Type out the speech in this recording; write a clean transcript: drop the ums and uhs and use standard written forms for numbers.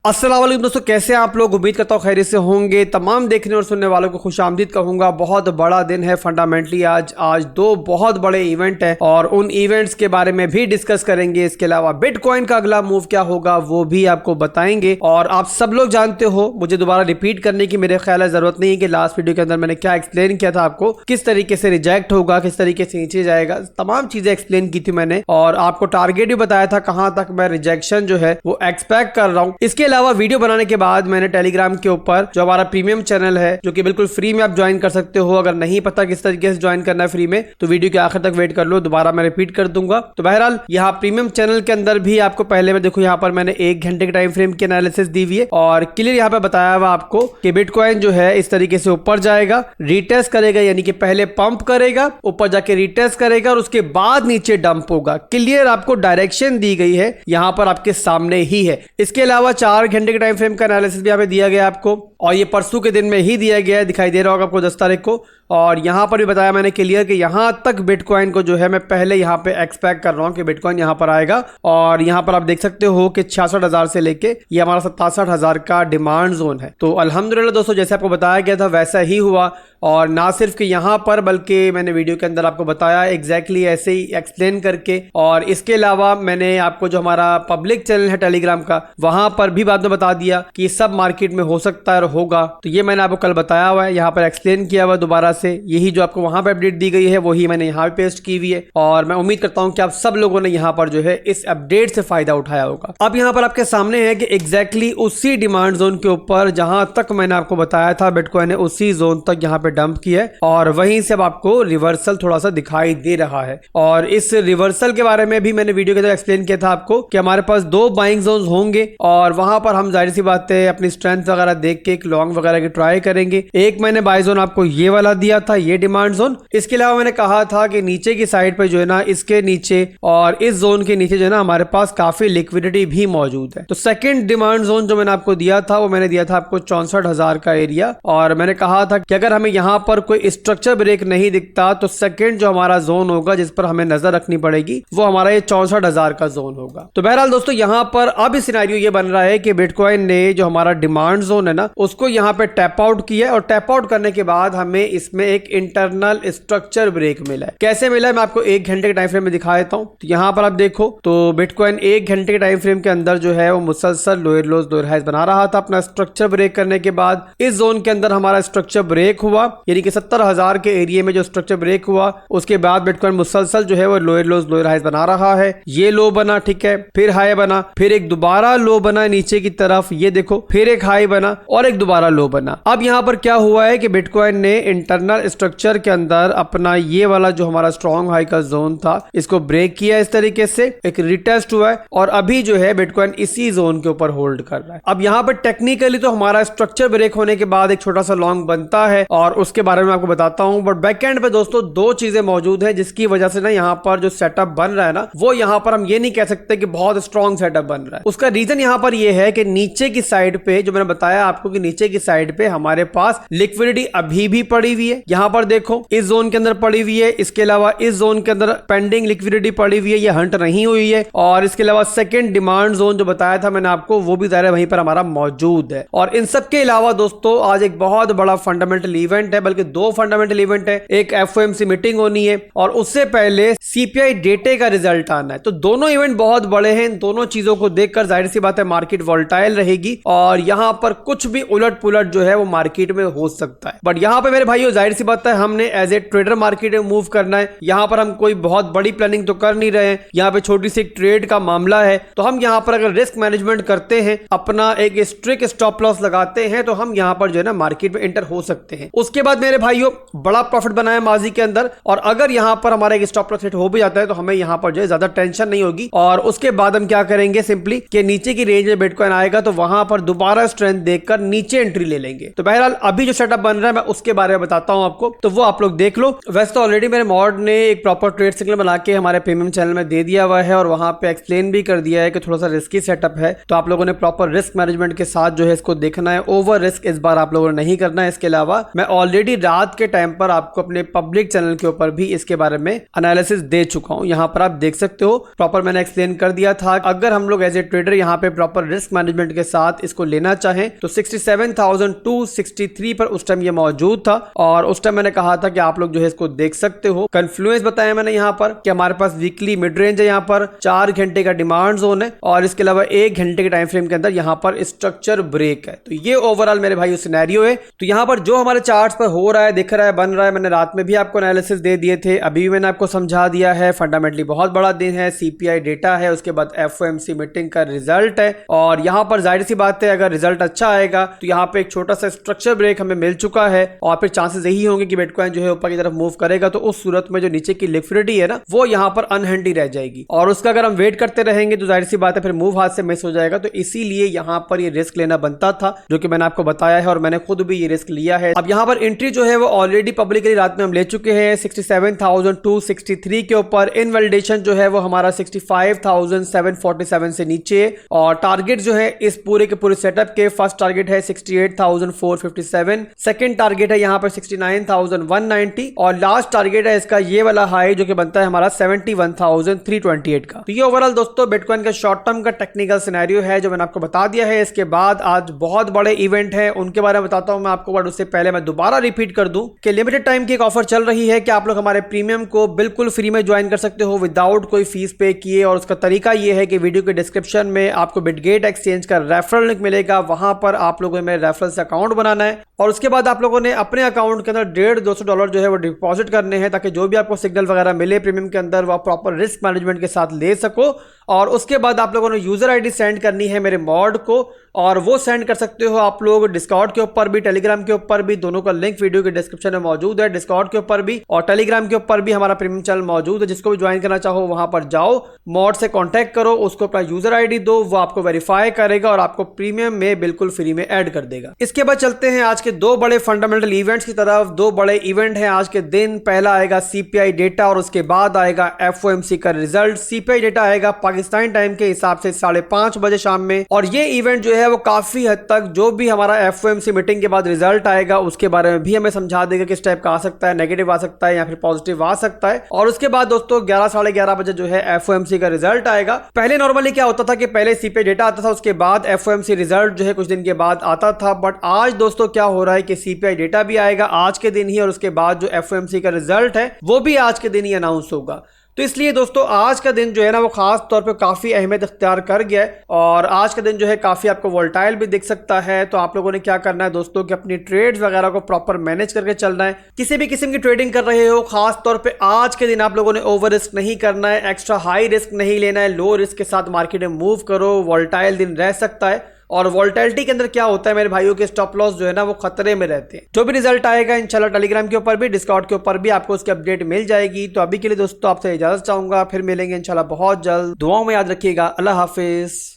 अस्सलाम वालेकुम दोस्तों, कैसे आप लोग। उम्मीद करता हूँ खैरियत से होंगे। तमाम देखने और सुनने वालों को खुशामदीद कहूंगा। बहुत बड़ा दिन है फंडामेंटली। आज दो बहुत बड़े इवेंट है और उन इवेंट्स के बारे में भी डिस्कस करेंगे। इसके अलावा बिटकॉइन का अगला मूव क्या होगा वो भी आपको बताएंगे। और आप सब लोग जानते हो, मुझे दोबारा रिपीट करने की मेरे ख्याल है जरूरत नहीं है कि लास्ट वीडियो के अंदर मैंने क्या एक्सप्लेन किया था आपको, किस तरीके से रिजेक्ट होगा, किस तरीके से नीचे जाएगा, तमाम चीजें एक्सप्लेन की थी मैंने। और आपको टारगेट भी बताया था कहां तक मैं रिजेक्शन जो है वो एक्सपेक्ट कर रहा हूं। इसके अलावा वीडियो बनाने के बाद मैंने टेलीग्राम के ऊपर जो हमारा प्रीमियम चैनल है, जो कि बिल्कुल फ्री में आप ज्वाइन कर सकते हो। अगर नहीं पता किस तरीके से ज्वाइन करना है फ्री में, तो वीडियो के आखिर तक वेट कर लो, दोबारा मैं रिपीट कर दूंगा। तो बहरहाल यहाँ प्रीमियम चैनल के अंदर भी आपको पहले में देखो, यहाँ पर मैंने 1 घंटे के टाइम फ्रेम की एनालिसिस दी हुई है और क्लियर यहाँ पे बताया हुआ आपको कि बिटकॉइन जो है इस तरीके से ऊपर जाएगा, रिटेस्ट करेगा, यानी कि पहले पंप करेगा, ऊपर जाके रिटेस्ट करेगा और उसके बाद नीचे डंप होगा। क्लियर आपको डायरेक्शन दी गई है, यहाँ पर आपके सामने ही है। इसके अलावा 4 घंटे के टाइम फ्रेम का एनालिसिस भी यहाँ पे दिया गया आपको, और ये परसों के दिन में ही दिया गया है, दिखाई दे रहा होगा आपको 10 तारीख को। और यहाँ पर भी बताया मैंने क्लियर कि यहाँ तक बिटकॉइन को जो है मैं पहले यहाँ पे एक्सपेक्ट कर रहा हूँ कि बिटकॉइन यहाँ पर आएगा। और यहाँ पर आप देख सकते हो कि 66,000 से लेके ये हमारा 67,000 का डिमांड जोन है। तो अल्हम्दुलिल्लाह दोस्तों, जैसे आपको बताया गया था वैसा ही हुआ। और ना सिर्फ कि यहाँ पर, बल्कि मैंने वीडियो के अंदर आपको बताया एग्जैक्टली ऐसे ही एक्सप्लेन करके। और इसके अलावा मैंने आपको जो हमारा पब्लिक चैनल है टेलीग्राम का, वहां पर भी बाद में बता दिया कि सब मार्केट में हो सकता है और होगा। तो ये मैंने आपको कल बताया हुआ है, यहाँ पर एक्सप्लेन किया हुआ दोबारा से। यही जो आपको वहां पर अपडेट दी गई है वही मैंने यहाँ पे पेस्ट की हुई है। और मैं उम्मीद करता हूँ कि आप सब लोगों ने यहाँ पर जो है इस अपडेट से फायदा उठाया होगा। अब यहाँ पर आपके सामने है कि एग्जैक्टली उसी डिमांड जोन के ऊपर जहां तक मैंने आपको बताया था बिटकॉइन ने उसी जोन तक यहाँ पे डंप किया है और वहीं से अब आपको रिवर्सल थोड़ा सा दिखाई दे रहा है। और इस रिवर्सल के बारे में भी मैंने वीडियो के अंदर एक्सप्लेन किया था आपको कि हमारे पास 2 बाइंग जोन्स होंगे और वहां पर हम जाहिर सी बात है अपनी स्ट्रेंथ वगैरह देख के एक लॉन्ग वगैरह की ट्राई करेंगे। एक मैंने बाय जोन आपको ये वाला दिया था, ये डिमांड जोन। इसके अलावा मैंने कहा था कि नीचे की साइड पर जो है ना, इसके नीचे और इस जोन के नीचे जो है ना, हमारे पास काफी लिक्विडिटी भी मौजूद है। तो सेकंड डिमांड जोन जो मैंने आपको दिया था वो मैंने दिया था आपको 64,000 का एरिया। और मैंने कहा था कि अगर हमें यहाँ पर कोई स्ट्रक्चर ब्रेक नहीं दिखता तो सेकंड जो हमारा जोन होगा जिस पर हमें नजर रखनी पड़ेगी वो हमारा ये 64,000 का जोन होगा। तो बहरहाल दोस्तों, यहाँ पर अब सिनेरियो ये बन रहा है कि बिटकॉइन ने जो हमारा डिमांड जोन है ना, उसको यहाँ पे टैप आउट किया और टैप आउट करने के बाद हमें इसमें एक इंटरनल स्ट्रक्चर ब्रेक मिला है। कैसे मिला है मैं आपको 1 घंटे के टाइम फ्रेम में दिखा देता हूँ। तो यहाँ पर आप देखो तो बिटकॉइन 1 घंटे के टाइम फ्रेम के अंदर जो है वो मुसलसल लोअर लोज लोअर हाइज बना रहा था। अपना स्ट्रक्चर ब्रेक करने के बाद इस जोन के अंदर हमारा स्ट्रक्चर ब्रेक हुआ, यानी कि 70,000 के एरिया में जो स्ट्रक्चर ब्रेक हुआ उसके बाद बिटकॉइन मुसलसल जो है वो लोअर लोज लोअर हाइज बना रहा है। ये लो बना, ठीक है, फिर हाई बना, फिर एक दोबारा लो बना नीचे की तरफ, ये देखो, फिर एक हाई बना और एक दोबारा लो बना। अब यहाँ पर क्या हुआ है कि बिटकॉइन ने इंटरनल स्ट्रक्चर के अंदर अपना ये वाला जो हमारा स्ट्रॉन्ग हाई का जोन था इसको ब्रेक किया, इस तरीके से एक रिटेस्ट हुआ है और अभी जो है बिटकॉइन इसी जोन के ऊपर होल्ड कर रहा है। अब यहाँ पर टेक्निकली तो हमारा स्ट्रक्चर ब्रेक होने के बाद एक छोटा सा लॉन्ग बनता है और उसके बारे में आपको बताता हूँ। बट बैकएंड पे दोस्तों 2 चीजें मौजूद है जिसकी वजह से ना यहाँ पर जो सेटअप बन रहा है ना, वो यहाँ पर हम ये नहीं कह सकते कि बहुत स्ट्रॉन्ग सेटअप बन रहा है। उसका रीजन यहाँ पर ये है कि नीचे की साइड पे जो मैंने बताया आपको कि नीचे की साइड पे हमारे पास लिक्विडिटी अभी भी पड़ी हुई है। यहाँ पर देखो इस जोन के अंदर पड़ी हुई है, इसके अलावा इस जोन के अंदर पेंडिंग लिक्विडिटी पड़ी हुई है, ये हंट नहीं हुई है। और इसके अलावा सेकंड डिमांड जोन जो बताया था मैंने आपको वो भी दायरा वहीं पर हमारा मौजूद है। और इन सब के अलावा दोस्तों आज एक बहुत बड़ा फंडामेंटल इवेंट है, बल्कि 2 फंडामेंटल इवेंट है। एक FOMC मीटिंग होनी है और उससे पहले CPI डेटे का रिजल्ट आना है। तो दोनों इवेंट बहुत बड़े हैं। इन दोनों चीजों को देखकर जाहिर सी बात है मार्केट वोलेटाइल रहेगी और यहां पर कुछ भी उलट पुलट जो है वो मार्केट में हो सकता है। बट यहां पे मेरे भाइयों जाहिर सी बात है हमने एज ए ट्रेडर मार्केट में मूव करना है। यहां पर हम कोई बहुत बड़ी प्लानिंग तो कर नहीं रहे हैं, यहाँ पे छोटी सी एक ट्रेड का मामला है। तो हम यहाँ पर अगर रिस्क मैनेजमेंट करते हैं, अपना एक स्ट्रिक्ट स्टॉप लॉस लगाते हैं, तो हम यहाँ पर जो है ना मार्केट में एंटर हो सकते हैं। उसके बाद मेरे भाइयों बड़ा प्रॉफिट बनाया माजी के अंदर, और अगर यहाँ पर हमारा एक स्टॉप लॉस हिट हो भी जाता है तो हमें यहाँ पर जो है ज्यादा टेंशन नहीं होगी। और उसके बाद हम क्या करेंगे, सिंपली कि नीचे की रेंज में बिटकॉइन आएगा तो वहां पर दोबारा स्ट्रेंथ देखकर नीचे एंट्री ले लेंगे। तो बहरहाल अभी जो सेटअप बन रहा है मैं उसके बारे में बताता हूं आपको, तो वो आप लोग देख लो। वैसे तो ऑलरेडी मेरे मॉड ने एक प्रॉपर ट्रेड सिग्नल बना के हमारे प्रीमियम चैनल में दे दिया हुआ है और वहां पे एक्सप्लेन भी कर दिया है कि थोड़ा सा रिस्की सेटअप है, तो आप लोगों ने प्रॉपर रिस्क मैनेजमेंट के साथ जो है इसको देखना है। ओवर रिस्क इस बार आप लोगों ने नहीं करना है। इसके अलावा मैं ऑलरेडी रात के टाइम पर आपको अपने पब्लिक चैनल के ऊपर भी इसके बारे में एनालिसिस दे चुका हूं। यहां पर आप देख सकते हो प्रॉपर मैंने एक्सप्लेन कर दिया था। अगर हम लोग एज ए ट्रेडर यहां पे प्रॉपर रिस्क मैनेजमेंट के साथ इसको लेना चाहें तो 67,263 पर उस टाइम ये मौजूद था और उस टाइम मैंने कहा था कि आप लोग जो है इसको देख सकते हो। कन्फ्लुएंस बताया मैंने यहां पर कि हमारे पास वीकली मिड रेंज है, यहां पर 4 घंटे का डिमांड जोन है और इसके अलावा 1 घंटे के टाइम फ्रेम के अंदर यहां पर स्ट्रक्चर ब्रेक है। तो ये ओवरऑल मेरे भाई सिनेरियो है। तो यहां पर जो हमारे चार्ट्स पर हो रहा है, दिख रहा है, बन रहा है, मैंने रात में भी आपको एनालिसिस दे दिए थे, अभी भी मैंने आपको समझा दिया है। फंडामेंटली बहुत बड़ा दिन है, सीपीआई डेटा है, उसके बाद एफओएमसी मीटिंग का रिजल्ट है और यहां पर जाहिर सी बात है अगर रिजल्ट अच्छा आएगा तो यहां पे एक छोटा सा स्ट्रक्चर ब्रेक हमें मिल चुका है और फिर चांसेस यही होंगे कि बिटकॉइन जो है ऊपर की तरफ मूव करेगा। तो उस सूरत में जो नीचे की लिक्विडिटी है ना वो यहां पर अनहैंडी रह जाएगी और उसका अगर हम वेट करते रहेंगे तो जाहिर सी बात है फिर मूव हाथ से मिस हो जाएगा। तो इसीलिए यहां पर ये रिस्क लेना बनता था जो कि मैंने आपको बताया है और मैंने खुद भी ये रिस्क लिया है। अब यहां पर एंट्री जो है वो ऑलरेडी पब्लिकली रात में हम ले चुके हैं 67,263 के ऊपर। इनवैलिडेशन जो है वो हमारा 65,747 से नीचे और टारगेट जो है इस पूरे के पूरे सेटअप के फर्स्ट टारगेट है 68,457, सेकंड टारगेट है यहां पर 69,190 और लास्ट टारगेट है इसका ये वाला हाई जो कि बनता है हमारा 71,328 का। तो ये ओवरऑल दोस्तों बिटकॉइन का शॉर्ट टर्म का टेक्निकल सिनेरियो है जो मैंने आपको बता दिया है। इसके बाद आज बहुत बड़े इवेंट है उनके बारे में बताता हूं मैं आपको, बट उससे पहले मैं दोबारा रिपीट कर दूं कि लिमिटेड टाइम की एक ऑफर चल रही है कि आप लोग हमारे प्रीमियम को बिल्कुल फ्री में ज्वाइन कर सकते हो विदाउट कोई फीस पे किए। और उसका तरीका ये है कि वीडियो के डिस्क्रिप्शन में आपको बिटगेट एक्सचेंज का रेफरल लिंक मिलेगा, वहां पर आप लोगों ने मेरे रेफरल से अकाउंट बनाना है और उसके बाद आप लोगों ने अपने अकाउंट के अंदर $150-200 जो है वो डिपॉजिट करने हैं ताकि जो भी आपको सिग्नल वगैरह मिले प्रीमियम के अंदर वो प्रॉपर रिस्क मैनेजमेंट के साथ ले सको। और उसके बाद आप लोगों ने यूजर आईडी सेंड करनी है मेरे मॉड को और वो सेंड कर सकते हो आप लोग डिस्कॉर्ड के ऊपर भी, टेलीग्राम के ऊपर भी, दोनों का लिंक वीडियो के डिस्क्रिप्शन में मौजूद है। डिस्कॉर्ड के ऊपर भी और टेलीग्राम के ऊपर भी हमारा प्रीमियम चैनल मौजूद है। जिसको भी ज्वाइन करना चाहो वहां पर जाओ, मॉड से कांटेक्ट करो, उसको अपना यूजर आईडी दो, वो आपको वेरीफाई करेगा और आपको प्रीमियम में बिल्कुल फ्री में ऐड कर देगा। इसके बाद चलते हैं आज के दो बड़े फंडामेंटल इवेंट्स की तरफ। दो बड़े इवेंट हैं आज के दिन। पहला आएगा सीपीआई डेटा और उसके बाद आएगा एफओएमसी का रिजल्ट। सीपीआई डेटा आएगा पाकिस्तान टाइम के हिसाब से 5:30 बजे शाम में और ये इवेंट जो है वो काफी हद तक जो भी हमारा एफओएमसी मीटिंग के बाद रिजल्ट आएगा उसके बारे में भी हमें समझा देगा किस टाइप का आ सकता है, नेगेटिव आ सकता है या फिर पॉजिटिव आ सकता है। और उसके बाद दोस्तों 11 साढ़े 11 बजे जो है एफओएमसी का रिजल्ट आएगा। पहले नॉर्मली क्या होता था कि पहले सीपीआई डेटा आता था उसके बाद एफओएमसी रिजल्ट जो है कुछ दिन के बाद आता था, बट आज दोस्तों क्या हो रहा है कि सीपीआई डेटा भी आएगा आज के दिन ही और उसके बाद जो एफओएमसी का रिजल्ट है वो भी आज के दिन ही अनाउंस होगा। तो इसलिए दोस्तों आज का दिन जो है ना वो खास तौर पे काफी अहमियत इख्तियार कर गया है और आज का दिन जो है काफी आपको वोलेटाइल भी दिख सकता है। तो आप लोगों ने क्या करना है दोस्तों कि अपनी ट्रेड्स वगैरह को प्रॉपर मैनेज करके चलना है। किसी भी किस्म की ट्रेडिंग कर रहे हो खास तौर पे आज के दिन आप लोगों ने ओवर रिस्क नहीं करना है, एक्स्ट्रा हाई रिस्क नहीं लेना है, लो रिस्क के साथ मार्केट में मूव करो। वोलेटाइल दिन रह सकता है और वोलेटिलिटी के अंदर क्या होता है मेरे भाइयों के स्टॉप लॉस जो है ना वो खतरे में रहते हैं। जो भी रिजल्ट आएगा इंशाल्लाह टेलीग्राम के ऊपर भी, डिस्कॉर्ड के ऊपर भी आपको उसकी अपडेट मिल जाएगी। तो अभी के लिए दोस्तों आपसे इजाजत चाहूंगा, फिर मिलेंगे इंशाल्लाह बहुत जल्द। दुआओं में याद रखिएगा। अल्लाह हाफिज।